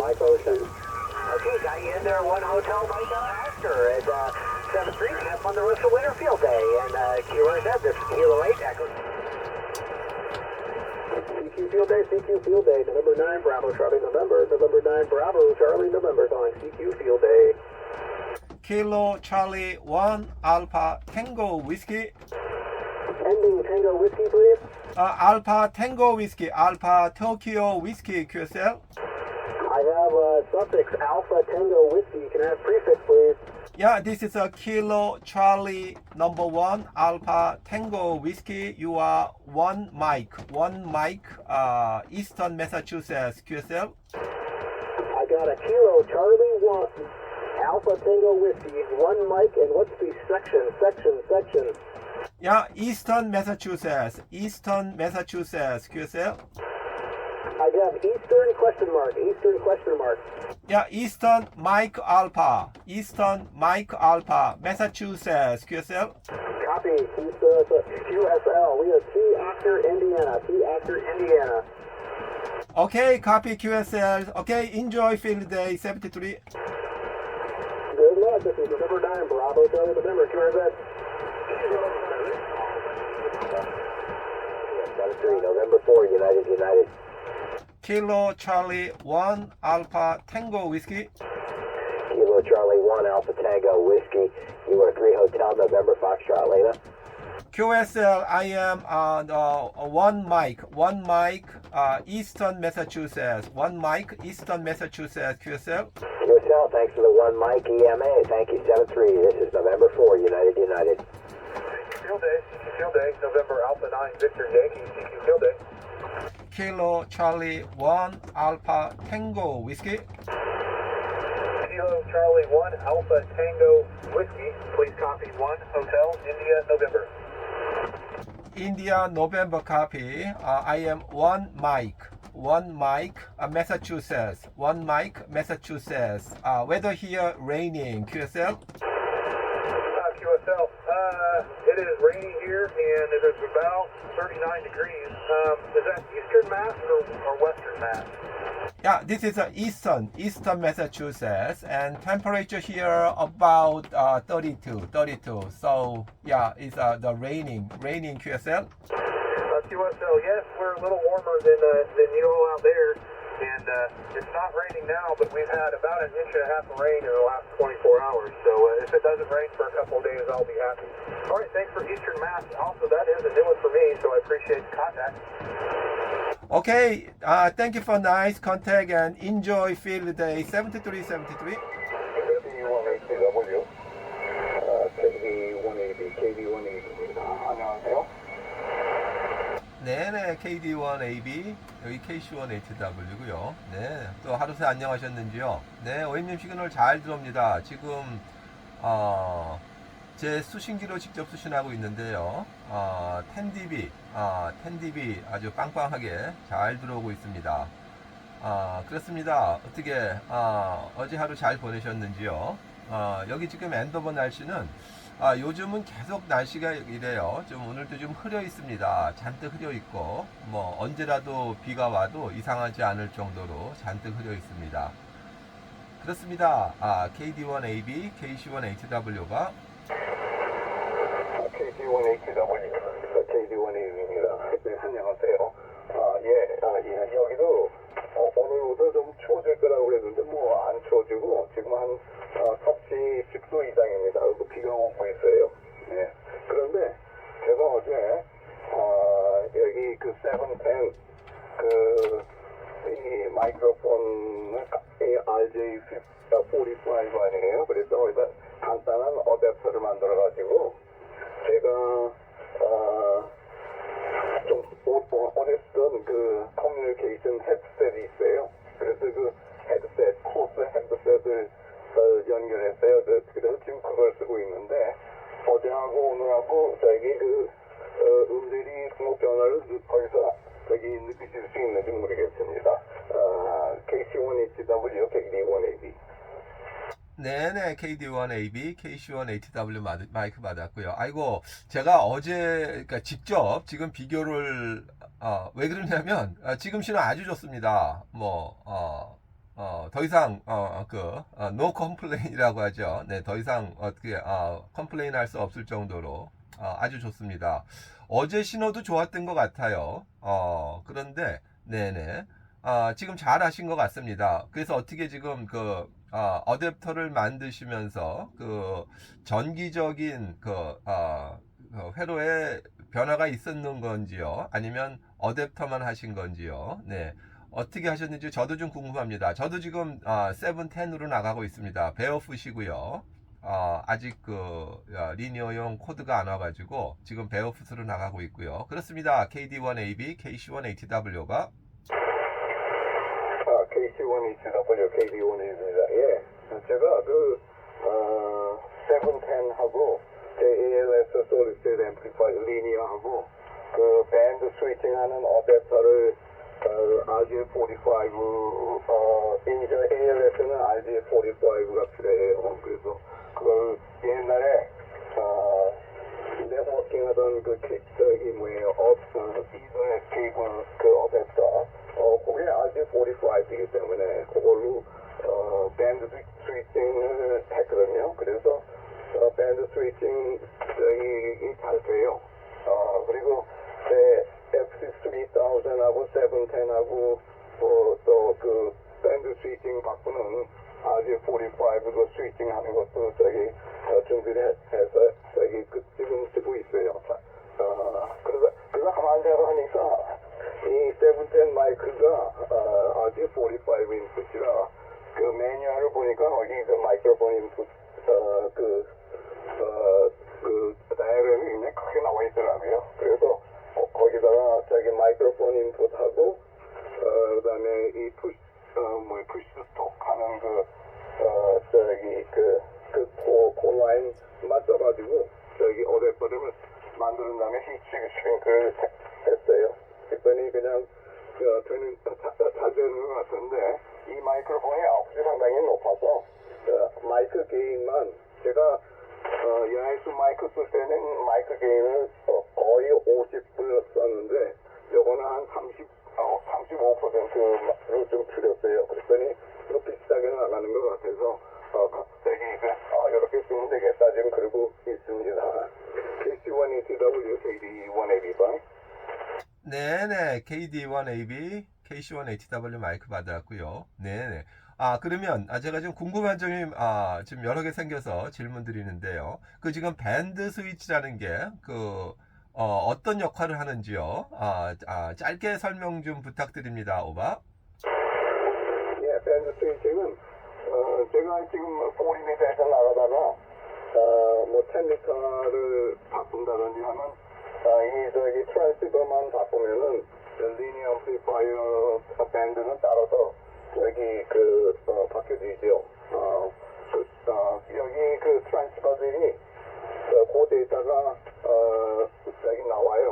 Mike Ocean. Okay, got you in there, one hotel, Mike Astor at 7-3, camp on the roof of Winterfield Day. And QRZ, this is Kilo 8, Echo. CQ Field Day, CQ Field Day, November 9, Bravo, Charlie, November 9, Bravo, Charlie, November, calling CQ Field Day. Kilo Charlie 1 Alpha Tango Whiskey. Ending Tango Whiskey, please. Alpha Tango Whiskey, Alpha Tokyo Whiskey QSL. I have suffix Alpha Tango Whiskey. Can I have prefix, please? Yeah, this is a Kilo Charlie number 1 Alpha Tango Whiskey. You are one Mike, Eastern Massachusetts QSL. I got a Kilo Charlie 1 Alpha Tango Whiskey, one Mike, and what's the section? Yeah, Eastern Massachusetts QSL. I got Eastern question mark. Yeah, Eastern Mike Alpha, Massachusetts QSL. Copy, QSL. We have T Actor, Indiana. Okay, copy QSL. Okay, enjoy field day 73. Good luck. This is November 9, Bravo, Charlie, November, QRZ. 7-3, November 4, United. Kilo Charlie 1 Alpha Tango Whiskey. Kilo Charlie 1, Alpha Tango Whiskey. You are 3 Hotel, November Foxtrot, Lena. QSL, I am one Mike, Eastern Massachusetts. Eastern Massachusetts QSL. QSL, thanks for the 1 Mike EMA. Thank you, 7-3. This is November 4, United. Field Day, November Alpha 9, Victor Yankee, CQ Field Day. Kilo Charlie 1 Alpha Tango Whiskey. Kilo Charlie 1, Alpha Tango Whiskey. Please copy 1 Hotel, India, November. India November copy. I am one Mike, Massachusetts. Massachusetts. Weather here raining. QSL. QSL, it is rainy here and it is about 39 degrees. Is that Eastern Mass or Western Mass? Yeah, this is Eastern Massachusetts, and temperature here about 32. So yeah, it's the raining QSL. QSL, yes, we're a little warmer than you all out there, and it's not raining now, but we've had about 1.5 inches of rain in the last 24 hours. So if it doesn't rain for a couple of days, I'll be happy. All right, thanks for Eastern Mass. Also, that is a new one for me, so I appreciate the contact. Okay, thank you for nice contact and enjoy field day 73. KD180, KD180. 안녕하세요. 네네, KD1AB, 여기 KC1HW고요. 네, 또 하루 새 안녕하셨는지요? 네, OM님 시그널 잘 들어옵니다. 지금 제 수신기로 직접 수신하고 있는데요. 10dB 아주 빵빵하게 잘 들어오고 있습니다. 그렇습니다. 어떻게 어제 하루 잘 보내셨는지요? 여기 지금 엔더버 날씨는 요즘은 계속 날씨가 이래요. 좀 오늘도 좀 흐려 있습니다. 잔뜩 흐려 있고 뭐 언제라도 비가 와도 이상하지 않을 정도로 잔뜩 흐려 있습니다. 그렇습니다. KD1AB, KC1HW가 KD180입니다. 네, 안녕하세요. 여기도 오늘부터 좀 추워질 거라고 그랬는데 뭐 안 추워지고 지금 한 섭씨 10도 이상입니다. 그리고 비가 오고 있어요. 네. 그런데 제가 어제 여기 그 710 이 마이크로폰을 RJ45 아니에요. 그래서 거기다 간단한 어댑터를 만들어 가지고 제가 좀 오래 쓰던 그 커뮤니케이션 헤드셋이 있어요. 그래서 그 헤드셋, 코스 헤드셋을 연결했어요. 그래서 지금 그걸 쓰고 있는데 어제하고 오늘하고 저기 그 음질이 변화를 거기서 저기 느끼실 수 있는지 모르겠습니다. KC1HW, KD1AB. 네네, KD1AB, KC1HW 마이크 받았고요. 아이고, 제가 어제, 그러니까 직접 지금 비교를, 왜 그러냐면, 지금 신호 아주 좋습니다. 더 이상 no complain이라고 하죠. 네, 더 이상 어떻게 컴플레인 할 수 없을 정도로 아주 좋습니다. 어제 신호도 좋았던 것 같아요. 그런데 네네. 지금 잘 하신 것 같습니다. 그래서 어떻게 지금 어댑터를 만드시면서 전기적인 회로에 변화가 있었는 건지요? 아니면 어댑터만 하신 건지요? 네. 어떻게 하셨는지 저도 좀 궁금합니다. 저도 지금 710으로 나가고 있습니다. 베어풋이고요. 아직 리니어용 코드가 안 와가지고 지금 베어풋으로 나가고 있고요. 그렇습니다. KD1AB, KC1ATW가 KC1ECW, KD1입니다. 예. 제가 710하고 ALS 솔리드 앰플리파이 리니어하고 밴드 스위칭하는 어댑터를 RJ45 이제 ALS는 RJ45가 필요해요. 그래서 그걸 옛날에 네트워킹하던 이더넷 케이블 어댑터 그게 RJ45이기 때문에 그걸로 밴드 스위칭을 했거든요. 그래서 밴드 스위칭 잘 돼요. 그리고 FT-710하고 710하고 또 밴드 스위칭 바꾸는 RJ45로 스위칭 하는 것도 준비를 해서 지금 쓰고 있어요. 그래서 가만히 생각하니까 이 710 마이크가 RJ45 인풋이라 매뉴얼을 보니까 거기 마이크로폰 인풋 다이어그램이 굉장히 크게 나와 있더라고요. 그래서 거기다가 마이크로폰 인풋하고 그다음에 이 푸시 스톡 하는 콜라인 맞춰가지고 어댑터를 만드는 다음에 싱크를 했어요. 그랬더니 그냥 잘 되는 것 같은데 이 마이크로폰이 아웃풋이 상당히 높아서 마이크 게인만 제가 야에수 마이크 쓸 때는 마이크 게인을 거의 50을 썼는데 요거는 한 35%로 좀 줄였어요. 그랬더니 비슷하게 나가는 것 같아서 이렇게 쓰면 되겠다 지금 그러고 있습니다. KC1ETW, KD1AB. 네네. KD1AB, KC1ATW 마이크 받았고요. 네네. 그러면 제가 지금 궁금한 점이 지금 여러 개 생겨서 질문 드리는데요. 지금 밴드 스위치라는 게 어떤 역할을 하는지요? 짧게 설명 좀 부탁드립니다. 오바. 예, 밴드 스위칭은 제가 지금 40m에서 나가다가 10m를 바꾼다든지 하면 이 트랜시버만 바꾸면은 리니어 앰플리파이어 밴드는 따라서 바뀌어지죠. 여기 트랜시버들이 그 데이터가 나와요.